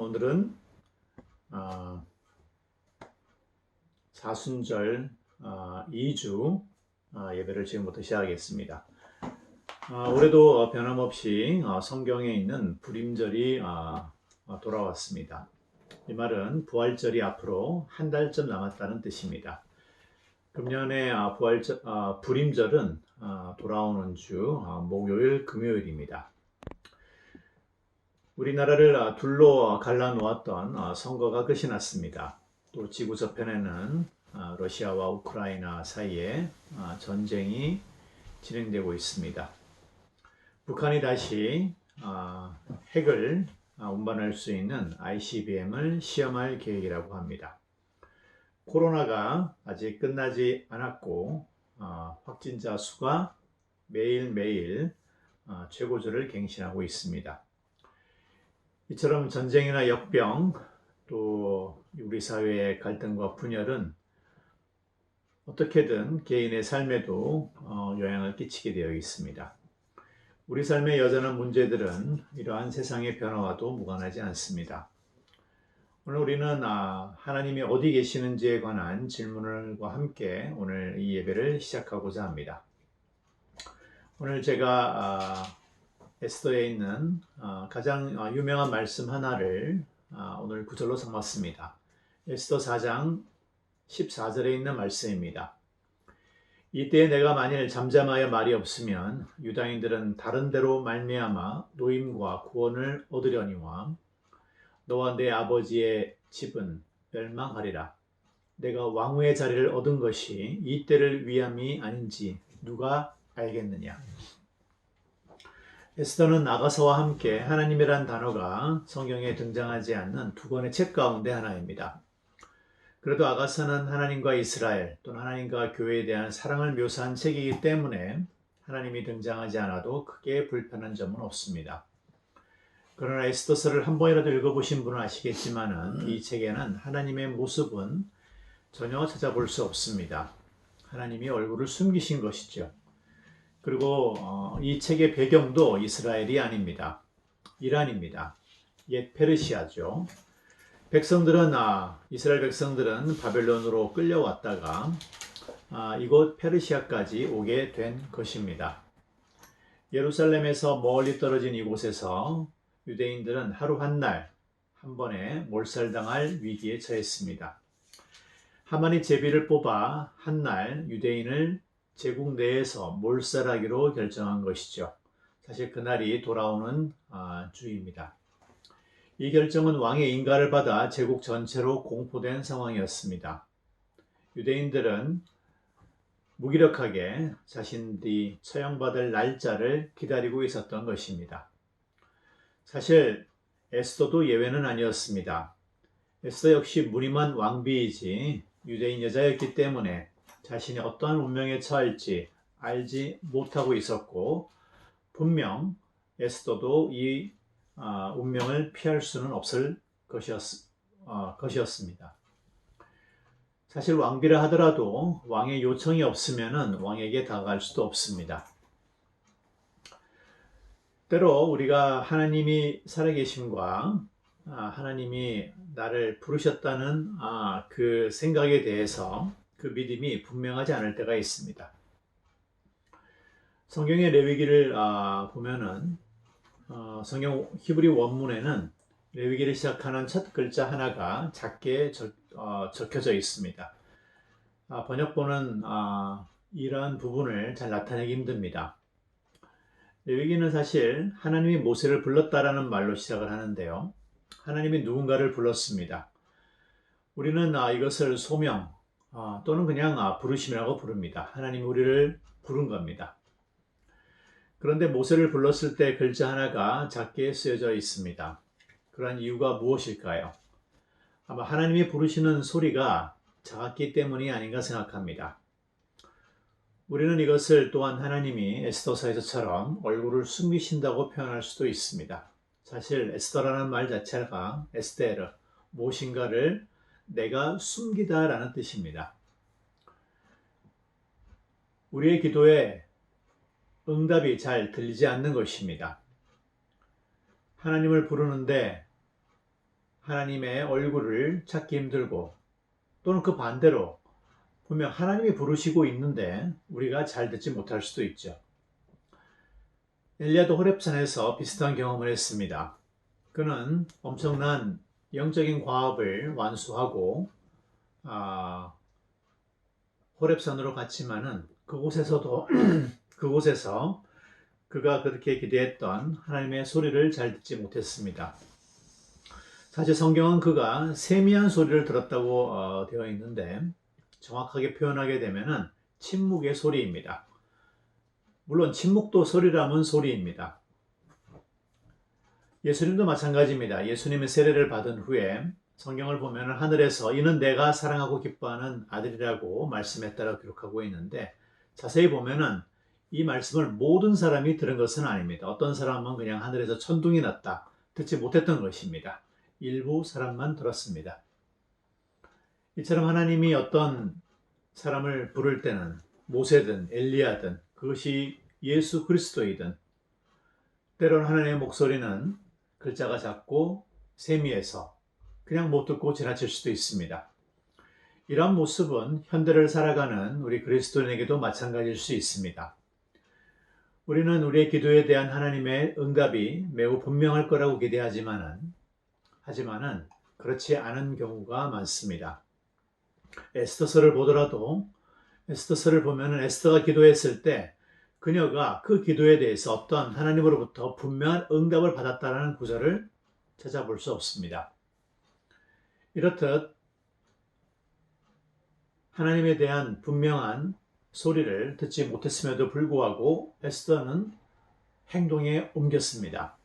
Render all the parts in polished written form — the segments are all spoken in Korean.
오늘은 사순절 2주 예배를 지금부터 시작하겠습니다. 올해도 변함없이 성경에 있는 불임절이 돌아왔습니다. 이 말은 부활절이 앞으로 한 달쯤 남았다는 뜻입니다. 금년의 불임절은 돌아오는 주 목요일, 금요일입니다. 우리나라를 둘로 갈라놓았던 선거가 끝이 났습니다. 또 지구 저편에는 러시아와 우크라이나 사이에 전쟁이 진행되고 있습니다. 북한이 다시 핵을 운반할 수 있는 ICBM을 시험할 계획이라고 합니다. 코로나가 아직 끝나지 않았고 확진자 수가 매일매일 최고조를 갱신하고 있습니다. 이처럼 전쟁이나 역병, 또 우리 사회의 갈등과 분열은 어떻게든 개인의 삶에도 영향을 끼치게 되어 있습니다. 우리 삶의 여전한 문제들은 이러한 세상의 변화와도 무관하지 않습니다. 오늘 우리는 하나님이 어디 계시는지에 관한 질문과 함께 오늘 이 예배를 시작하고자 합니다. 오늘 제가 에스더에 있는 가장 유명한 말씀 하나를 오늘 구절로 삼았습니다. 에스더 4장 14절에 있는 말씀입니다. 이때 내가 만일 잠잠하여 말이 없으면 유다인들은 다른 데로 말미암아 노임과 구원을 얻으려니와 너와 내 아버지의 집은 멸망하리라. 내가 왕후의 자리를 얻은 것이 이 때를 위함이 아닌지 누가 알겠느냐. 에스더는 아가서와 함께 하나님이란 단어가 성경에 등장하지 않는 두 권의 책 가운데 하나입니다. 그래도 아가서는 하나님과 이스라엘 또는 하나님과 교회에 대한 사랑을 묘사한 책이기 때문에 하나님이 등장하지 않아도 크게 불편한 점은 없습니다. 그러나 에스더서를 한 번이라도 읽어보신 분은 아시겠지만 이 책에는 하나님의 모습은 전혀 찾아볼 수 없습니다. 하나님이 얼굴을 숨기신 것이죠. 그리고 이 책의 배경도 이스라엘이 아닙니다. 이란입니다. 옛 페르시아죠. 이스라엘 백성들은 바벨론으로 끌려왔다가 이곳 페르시아까지 오게 된 것입니다. 예루살렘에서 멀리 떨어진 이곳에서 유대인들은 하루 한 번에 몰살당할 위기에 처했습니다. 하만이 제비를 뽑아 한 날 유대인을 제국 내에서 몰살하기로 결정한 것이죠. 사실 그날이 돌아오는 주입니다. 이 결정은 왕의 인가를 받아 제국 전체로 공포된 상황이었습니다. 유대인들은 무기력하게 자신들이 처형받을 날짜를 기다리고 있었던 것입니다. 사실 에스더도 예외는 아니었습니다. 에스더 역시 무림한 왕비이지 유대인 여자였기 때문에 자신이 어떠한 운명에 처할지 알지 못하고 있었고 분명 에스더도 이 운명을 피할 수는 없을 것이었습니다. 사실 왕비라 하더라도 왕의 요청이 없으면 왕에게 다가갈 수도 없습니다. 때로 우리가 하나님이 살아계심과 하나님이 나를 부르셨다는 그 생각에 대해서 그 믿음이 분명하지 않을 때가 있습니다. 성경의 레위기를 보면은 성경 히브리 원문에는 레위기를 시작하는 첫 글자 하나가 작게 적혀져 있습니다. 번역본은 이러한 부분을 잘 나타내기 힘듭니다. 레위기는 사실 하나님이 모세를 불렀다라는 말로 시작을 하는데요. 하나님이 누군가를 불렀습니다. 우리는 이것을 소명 또는 그냥 부르심이라고 부릅니다. 하나님이 우리를 부른 겁니다. 그런데 모세를 불렀을 때 글자 하나가 작게 쓰여져 있습니다. 그런 이유가 무엇일까요? 아마 하나님이 부르시는 소리가 작았기 때문이 아닌가 생각합니다. 우리는 이것을 또한 하나님이 에스더서에서처럼 얼굴을 숨기신다고 표현할 수도 있습니다. 사실 에스더라는 말 자체가 에스테르, 무엇인가를 내가 숨기다 라는 뜻입니다. 우리의 기도에 응답이 잘 들리지 않는 것입니다. 하나님을 부르는데 하나님의 얼굴을 찾기 힘들고 또는 그 반대로 분명 하나님이 부르시고 있는데 우리가 잘 듣지 못할 수도 있죠. 엘리야도 호렙산에서 비슷한 경험을 했습니다. 그는 엄청난 영적인 과업을 완수하고 호렙산으로 갔지만은 그곳에서도 그곳에서 그가 그렇게 기대했던 하나님의 소리를 잘 듣지 못했습니다. 사실 성경은 그가 세미한 소리를 들었다고 되어 있는데 정확하게 표현하게 되면은 침묵의 소리입니다. 물론 침묵도 소리라면 소리입니다. 예수님도 마찬가지입니다. 예수님의 세례를 받은 후에 성경을 보면 하늘에서 이는 내가 사랑하고 기뻐하는 아들이라고 말씀했다고 기록하고 있는데 자세히 보면은 이 말씀을 모든 사람이 들은 것은 아닙니다. 어떤 사람은 그냥 하늘에서 천둥이 났다, 듣지 못했던 것입니다. 일부 사람만 들었습니다. 이처럼 하나님이 어떤 사람을 부를 때는 모세든 엘리야든 그것이 예수 그리스도이든 때로는 하나님의 목소리는 글자가 작고 세미해서 그냥 못 듣고 지나칠 수도 있습니다. 이러한 모습은 현대를 살아가는 우리 그리스도인에게도 마찬가지일 수 있습니다. 우리는 우리의 기도에 대한 하나님의 응답이 매우 분명할 거라고 기대하지만은 그렇지 않은 경우가 많습니다. 에스더서를 보더라도 에스더서를 보면은 에스더가 기도했을 때 그녀가 그 기도에 대해서 어떤 하나님으로부터 분명한 응답을 받았다는 구절을 찾아볼 수 없습니다. 이렇듯 하나님에 대한 분명한 소리를 듣지 못했음에도 불구하고 에스더는 행동에 옮겼습니다.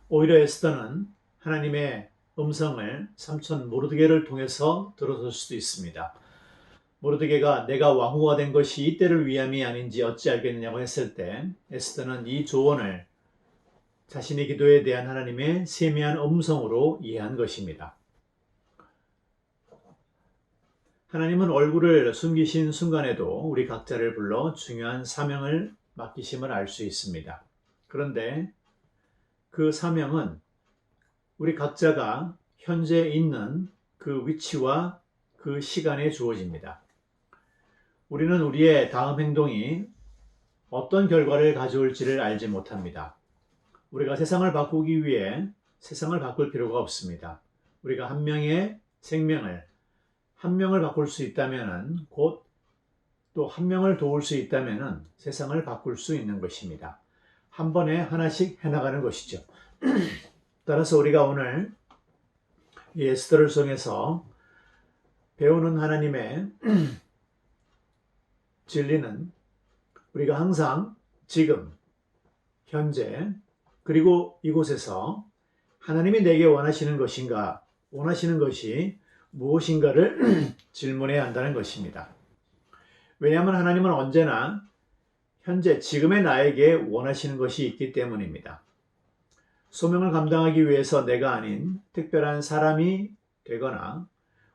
오히려 에스더는 하나님의 음성을 삼촌 모르드게를 통해서 들었을 수도 있습니다. 모르드게가 내가 왕후가 된 것이 이때를 위함이 아닌지 어찌 알겠느냐고 했을 때 에스더는 이 조언을 자신의 기도에 대한 하나님의 세미한 음성으로 이해한 것입니다. 하나님은 얼굴을 숨기신 순간에도 우리 각자를 불러 중요한 사명을 맡기심을 알 수 있습니다. 그런데 그 사명은 우리 각자가 현재 있는 그 위치와 그 시간에 주어집니다. 우리는 우리의 다음 행동이 어떤 결과를 가져올지를 알지 못합니다. 우리가 세상을 바꾸기 위해 세상을 바꿀 필요가 없습니다. 우리가 한 명의 생명을 한 명을 바꿀 수 있다면 곧 또 한 명을 도울 수 있다면 세상을 바꿀 수 있는 것입니다. 한 번에 하나씩 해나가는 것이죠. 따라서 우리가 오늘 이 에스더를 통해서 배우는 하나님의 진리는 우리가 항상 지금, 현재, 그리고 이곳에서 하나님이 내게 원하시는 것인가, 원하시는 것이 무엇인가를 질문해야 한다는 것입니다. 왜냐하면 하나님은 언제나 현재 지금의 나에게 원하시는 것이 있기 때문입니다. 소명을 감당하기 위해서 내가 아닌 특별한 사람이 되거나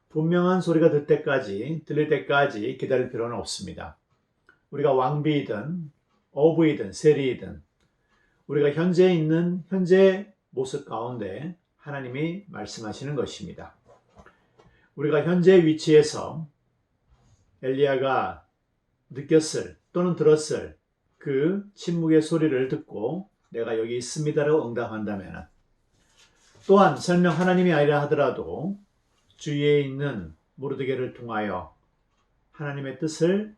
분명한 소리가 들릴 때까지 기다릴 필요는 없습니다. 우리가 왕비이든 어부이든 세리이든 우리가 현재 있는 현재 모습 가운데 하나님이 말씀하시는 것입니다. 우리가 현재 위치에서 엘리야가 느꼈을 또는 들었을 그 침묵의 소리를 듣고 내가 여기 있습니다라고 응답한다면 또한 설령 하나님이 아니라 하더라도 주위에 있는 모르드게를 통하여 하나님의 뜻을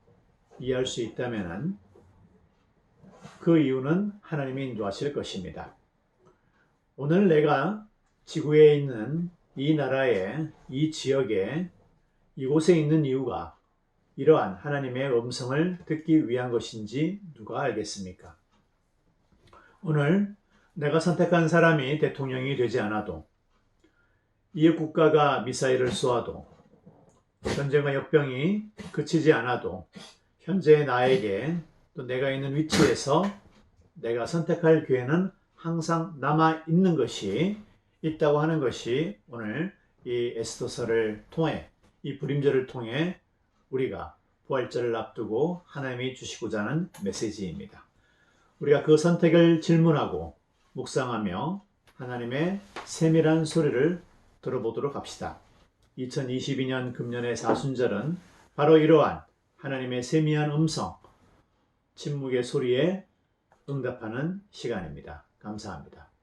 이해할 수 있다면 그 이유는 하나님이 인도하실 것입니다. 오늘 내가 지구에 있는 이 나라에 이 지역에 이곳에 있는 이유가 이러한 하나님의 음성을 듣기 위한 것인지 누가 알겠습니까? 오늘 내가 선택한 사람이 대통령이 되지 않아도 이웃 국가가 미사일을 쏘아도 전쟁과 역병이 그치지 않아도 현재의 나에게 또 내가 있는 위치에서 내가 선택할 기회는 항상 남아 있는 것이 있다고 하는 것이 오늘 이 에스더서를 통해 이 불임절을 통해 우리가 부활절을 앞두고 하나님이 주시고자 하는 메시지입니다. 우리가 그 선택을 질문하고 묵상하며 하나님의 세밀한 소리를 들어보도록 합시다. 2022년 금년의 사순절은 바로 이러한 하나님의 세미한 음성, 침묵의 소리에 응답하는 시간입니다. 감사합니다.